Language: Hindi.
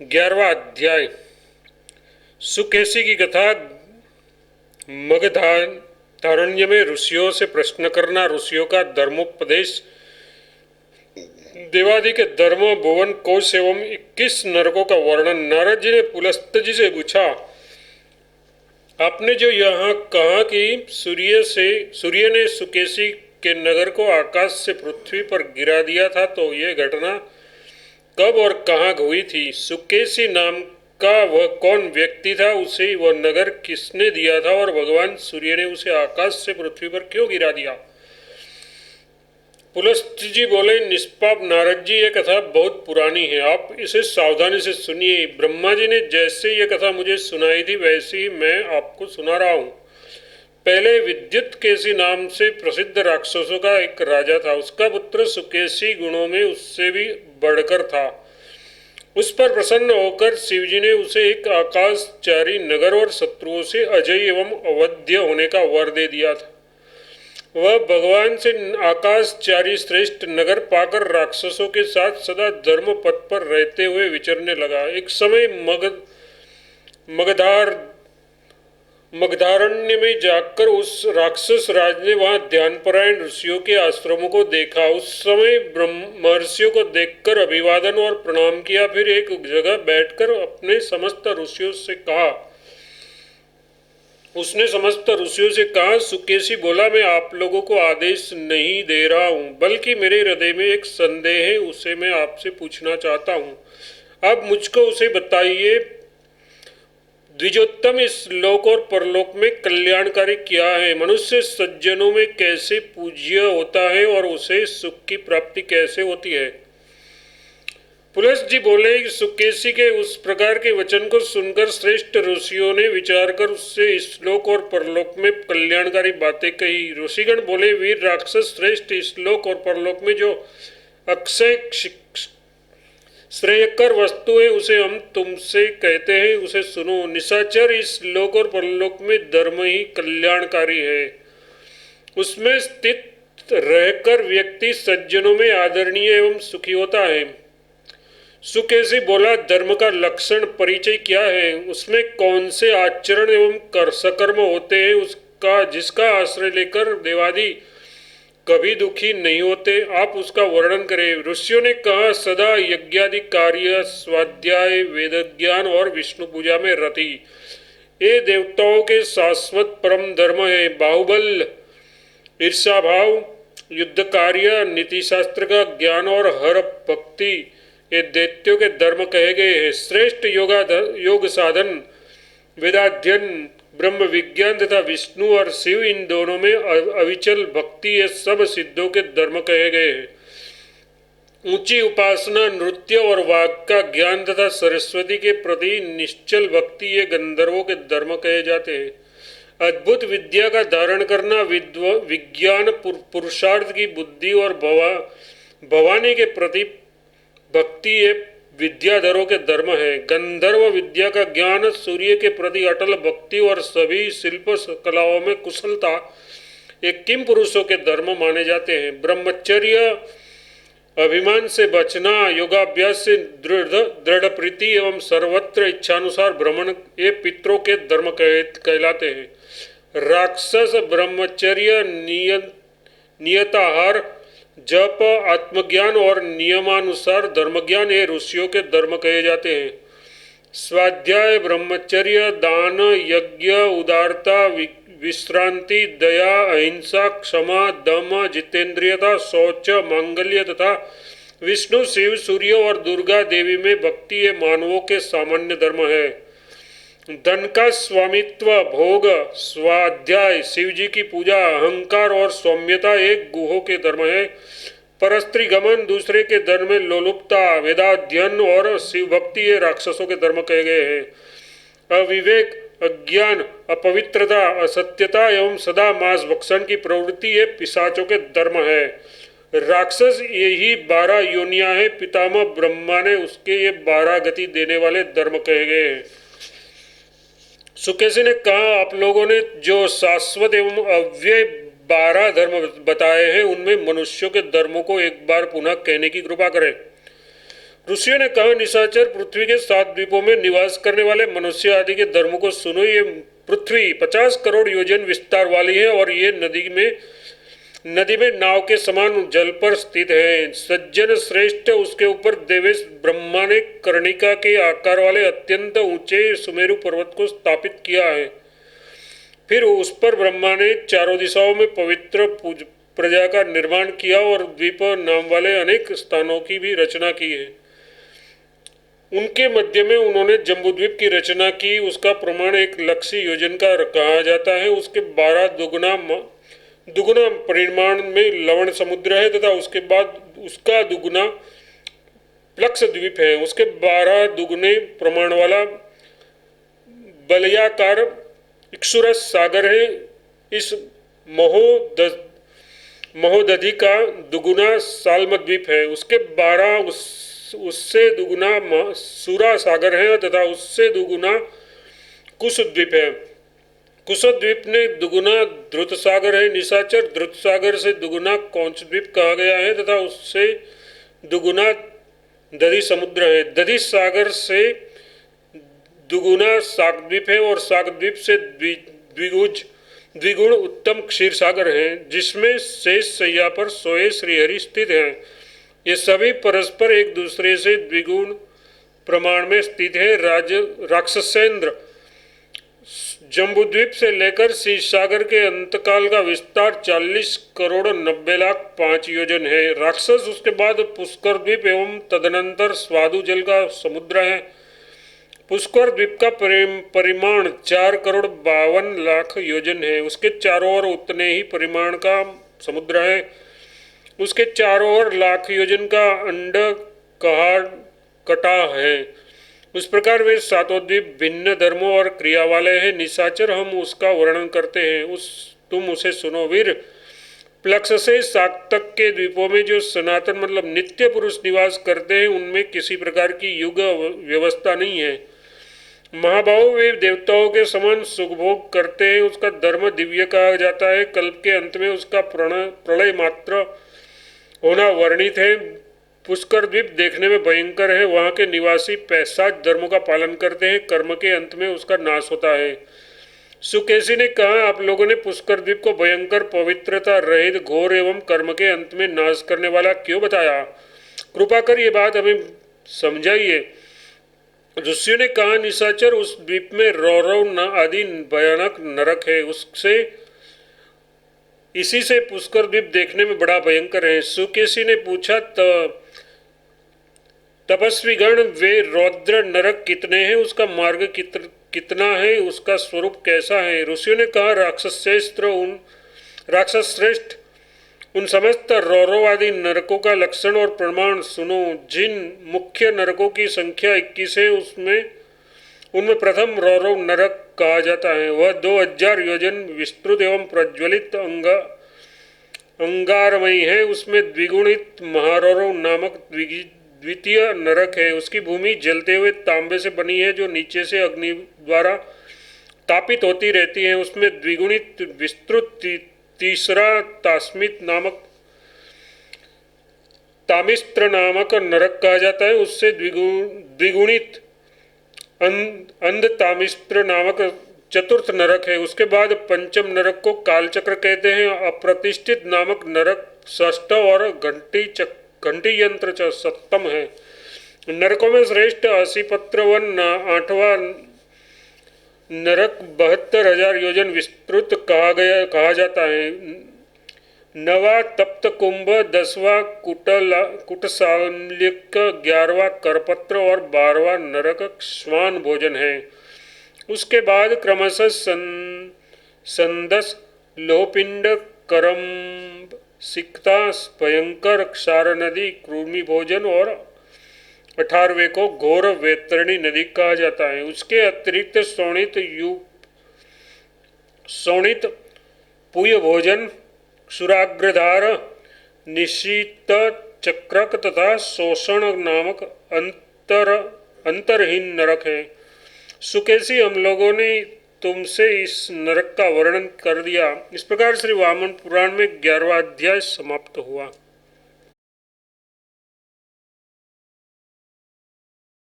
11वां अध्याय। सुकेसी की कथा। मगधारण्य में ऋषियों से प्रश्न करना, ऋषियों का धर्मोपदेश, देवादि के धर्म, भुवन कोश एवं 21 नरकों का वर्णन। नारद जी ने पुलस्त जी से पूछा, आपने जो यहाँ कहा कि सूर्य ने सुकेसी के नगर को आकाश से पृथ्वी पर गिरा दिया था, तो यह घटना कब और कहाँ हुई थी? सुकेसी नाम का वह कौन व्यक्ति था? उसे वह नगर किसने दिया था और भगवान सूर्य ने उसे आकाश से पृथ्वी पर क्यों गिरा दिया? पुलस्त जी बोले, निष्पाप नारद जी, यह कथा बहुत पुरानी है, आप इसे सावधानी से सुनिए। ब्रह्मा जी ने जैसे यह कथा मुझे सुनाई थी वैसे ही मैं आपको सुना रहा हूँ। पहले विद्युत केसी नाम से प्रसिद्ध राक्षसों का एक राजा था। उसका पुत्र सुकेसी गुणों में उससे भी बढ़कर था। उस पर प्रसन्न होकर शिवजी ने उसे एक आकाशचारी नगर और शत्रुओं से अजय एवं अवध्य होने का वर दे दिया था। वह भगवान से आकाशचारी श्रेष्ठ नगर पाकर राक्षसों के साथ सदा धर्म पथ पर रहते हुए विचरने लगा। एक समय मगधारण्य में जाकर उस राक्षस राज ने वहां ध्यानपरायण ऋषियों के आश्रमों को देखा। उस समय महर्षियों को देखकर अभिवादन और प्रणाम किया। फिर एक जगह बैठकर उसने समस्त ऋषियों से कहा, सुकेसी बोला, मैं आप लोगों को आदेश नहीं दे रहा हूँ, बल्कि मेरे हृदय में एक संदेह है, उसे मैं आपसे पूछना चाहता हूँ। आप मुझको उसे बताइए। द्विजोत्तम, इस लोक और परलोक में कल्याणकारी क्या है? मनुष्य सज्जनों में कैसे पूज्य होता है और उसे सुख की प्राप्ति कैसे होती है? पुलस्त जी बोले कि सुकेसी के उस प्रकार के वचन को सुनकर श्रेष्ठ ऋषियों ने विचार कर उससे इस्लोक और परलोक में कल्याणकारी बातें कही। ऋषिगण बोले, वीर राक्षस श्रेष्ठ, इस्लोक और परलोक में जो अक्षय श्रेयकर वस्तु है उसे हम तुमसे कहते हैं, उसे सुनो। निशाचर, इस लोक और परलोक में धर्म ही कल्याणकारी है। उसमें स्थित रहकर व्यक्ति सज्जनों में आदरणीय एवं सुखी होता है। सुकेसी बोला, धर्म का लक्षण परिचय क्या है? उसमें कौन से आचरण एवं सकर्म होते हैं उसका जिसका आश्रय लेकर देवादि कभी दुखी नहीं होते? आप उसका वर्णन करें। ऋषियों ने कहा, सदा यज्ञादि कार्य, स्वाध्याय, वेद ज्ञान और विष्णु पूजा में रति, ये देवताओं के शाश्वत परम धर्म है। बाहुबल, ईर्षा भाव, युद्ध कार्य, नीति शास्त्र का ज्ञान और हर भक्ति, ये दैत्यों के धर्म कहे गए हैं। श्रेष्ठ योग साधन, वेदाध्ययन, ब्रह्म विज्ञान तथा विष्णु और शिव, इन दोनों में अविचल भक्ति, ये सब सिद्धों के धर्म कहे गए हैं। ऊंची उपासना, नृत्य और वाक का ज्ञान तथा सरस्वती के प्रति निश्चल भक्ति, ये गंधर्वों के धर्म कहे जाते हैं। अद्भुत विद्या का धारण करना, विज्ञान, पुरुषार्थ की बुद्धि और भवानी के प्रति भक्ति, ये विद्याधरों के धर्म है। गंधर्व विद्या का ज्ञान, सूर्य के प्रति अटल भक्ति और सभी शिल्प कलाओं में कुशलता, ये किम पुरुषों के धर्म माने जाते हैं। ब्रह्मचर्य, अभिमान से बचना, योगाभ्यास से दृढ़ प्रीति एवं सर्वत्र इच्छानुसार भ्रमण, ये पितरों के धर्म कहलाते हैं। राक्षस, ब्रह्मचर्य, नियताहार, जप, आत्मज्ञान और नियमानुसार धर्मज्ञान, ये ऋषियों के धर्म कहे जाते हैं। स्वाध्याय, ब्रह्मचर्य, दान, यज्ञ, उदारता, विश्रांति, दया, अहिंसा, क्षमा, दम, जितेंद्रियता, शौच, मांगल्य तथा विष्णु, शिव, सूर्य और दुर्गा देवी में भक्ति, ये मानवों के सामान्य धर्म है। धन का स्वामित्व, भोग, स्वाध्याय, शिव जी की पूजा, अहंकार और सौम्यता, एक गुहों के धर्म है। परस्त्री गमन, दूसरे के धर्म में लोलुपता, वेदाध्ययन और शिव भक्ति, ये राक्षसों के धर्म कहे गए हैं। अविवेक, अज्ञान, अपवित्रता, असत्यता एवं सदा मांस भक्षण की प्रवृत्ति, ये पिशाचों के धर्म है। राक्षस यही 12 योनियां हैं। पितामह ब्रह्मा ने उसके ये 12 गति देने वाले धर्म कहे गए हैं। सुकेसी ने कहा, आप लोगों ने जो शाश्वत एवं अव्यय 12 धर्म बताए हैं, उनमें मनुष्यों के धर्मों को एक बार पुनः कहने की कृपा करें। ऋषियों ने कहा, निशाचर, पृथ्वी के 7 द्वीपों में निवास करने वाले मनुष्य आदि के धर्म को सुनो। ये पृथ्वी 50 करोड़ योजन विस्तार वाली है और ये नदी में नाव के समान जल पर स्थित है। सज्जन श्रेष्ठ, उसके ऊपर देवेश ब्रह्मा ने कर्णिका के आकार वाले अत्यंत ऊंचे सुमेरु पर्वत को स्थापित किया है। फिर उस पर ब्रह्मा ने चारों दिशाओं में पवित्र प्रजा का निर्माण किया और द्वीप नाम वाले अनेक स्थानों की भी रचना की है। उनके मध्य में उन्होंने जम्बूद्वीप की रचना की। उसका प्रमाण 1,00,000 योजन का कहा जाता है। उसके 12 दुगुना परिमाण में लवण समुद्र है तथा उसके बाद उसका दुगुना प्लक्स द्वीप है। उसके 12 दुगुने प्रमाण वाला बलयाकार इक्षुरस सागर है। इस महोदधि का दुगुना साल्म द्वीप है। उसके 12 उससे दुगुना सूरा सागर है तथा उससे दुगुना कुश द्वीप है। कुश द्वीप ने दुगुना ध्रुत सागर है। निशाचर, ध्रुत सागर से दुगुना कौंच द्वीप कहा गया है तथा उससे दुगुना दधि समुद्र है। दधि सागर से दुगुना सागद्वीप है और सागद्वीप से द्विगुण उत्तम क्षीर सागर है, जिसमें शेष शैया पर सोए श्रीहरि स्थित है। ये सभी परस्पर एक दूसरे से द्विगुण प्रमाण में स्थित है। राक्षसेंद्र, जम्बूद्वीप से लेकर शीश सागर के अंतकाल का विस्तार 40 करोड़ 90 लाख 5 योजन है। राक्षस, उसके बाद पुष्कर द्वीप एवं तदनंतर स्वादु जल का समुद्र है। पुष्कर द्वीप का परिमाण 4 करोड़ 52 लाख योजन है। उसके चारों ओर उतने ही परिमाण का समुद्र है। उसके चारों ओर लाख योजन का अंड कटा है। उस प्रकार वे 7 द्वीप भिन्न धर्मों और क्रिया वाले हैं। निशाचर, हम उसका वर्णन करते हैं, तुम उसे सुनो। वीर, प्लक्स से साक तक के द्वीपों में जो सनातन मतलब नित्य पुरुष निवास करते हैं, उनमें किसी प्रकार की युग व्यवस्था नहीं है। महाभाव, वे देवताओं के समान सुखभोग करते हैं। उसका धर्म दिव्य कहा जाता है। कल्प के अंत में उसका प्रलय मात्र होना वर्णित है। पुष्कर द्वीप देखने में भयंकर है। वहाँ के निवासी पैशाच धर्मों का पालन करते हैं। कर्म के अंत में उसका नाश होता है। सुकेशी ने कहा, आप लोगों ने पुष्कर द्वीप को भयंकर, पवित्रता रहित, घोर एवं कर्म के अंत में नाश करने वाला क्यों बताया? कृपा कर ये बात हमें समझाइए। ऋषियों ने कहा, निशाचर, उस द्वीप में रौरव आदि भयानक नरक है। इसी से पुष्कर द्वीप देखने में बड़ा भयंकर है। सुकेशी ने पूछा, तपस्वीगण, वे रौद्र नरक कितने हैं? उसका मार्ग कितना है? उसका स्वरूप कैसा है? ऋषियों ने कहा, राक्षस श्रेष्ठ, उन समस्त रौरवादी नरकों का लक्षण और प्रमाण सुनो। जिन मुख्य नरकों की संख्या 21 है, उनमें प्रथम रौरव नरक कहा जाता है। वह 2000 योजन विस्तृत एवं प्रज्वलित अंगारमयी है। उसमें द्विगुणित महारौरव नामक द्वितीय नरक है। उसकी भूमि जलते हुए तांबे से बनी है, जो नीचे से अग्नि द्वारा तापित होती रहती है। उसमें द्विगुणित विस्तृत तीसरा तामिस्त्र नामक नरक कहा जाता है। उससे द्विगुणित अंधतामिस्त्र नामक चतुर्थ नरक है। उसके बाद पंचम नरक को कालचक्र कहते हैं। अप्रतिष्ठित नामक नरक षष्ठ और घंटी यंत्र सप्तम है। नरकों में श्रेष्ठ असीपत्र वन 8वां नरक 72,000 योजन विस्तृत कहा जाता है। 9वां तप्त कुंभ, 10वां कुटसाल्यक, 11वां करपत्र और 12वां नरक श्वान भोजन है। उसके बाद क्रमशः संदस, लोहपिंड, करम, सिक्ता, भयंकर, क्षार नदी, कृमि भोजन और 18वें को घोर वैतरणी नदी कहा जाता है। उसके अतिरिक्त शोणित पुय भोजन, क्षुराग्रधार, निशीत चक्रक तथा शोषण नामक अंतरहीन नरक है। सुकेशी, हम लोगों ने तुमसे इस नरक का वर्णन कर दिया। इस प्रकार श्री वामन पुराण में 11वां अध्याय समाप्त हुआ।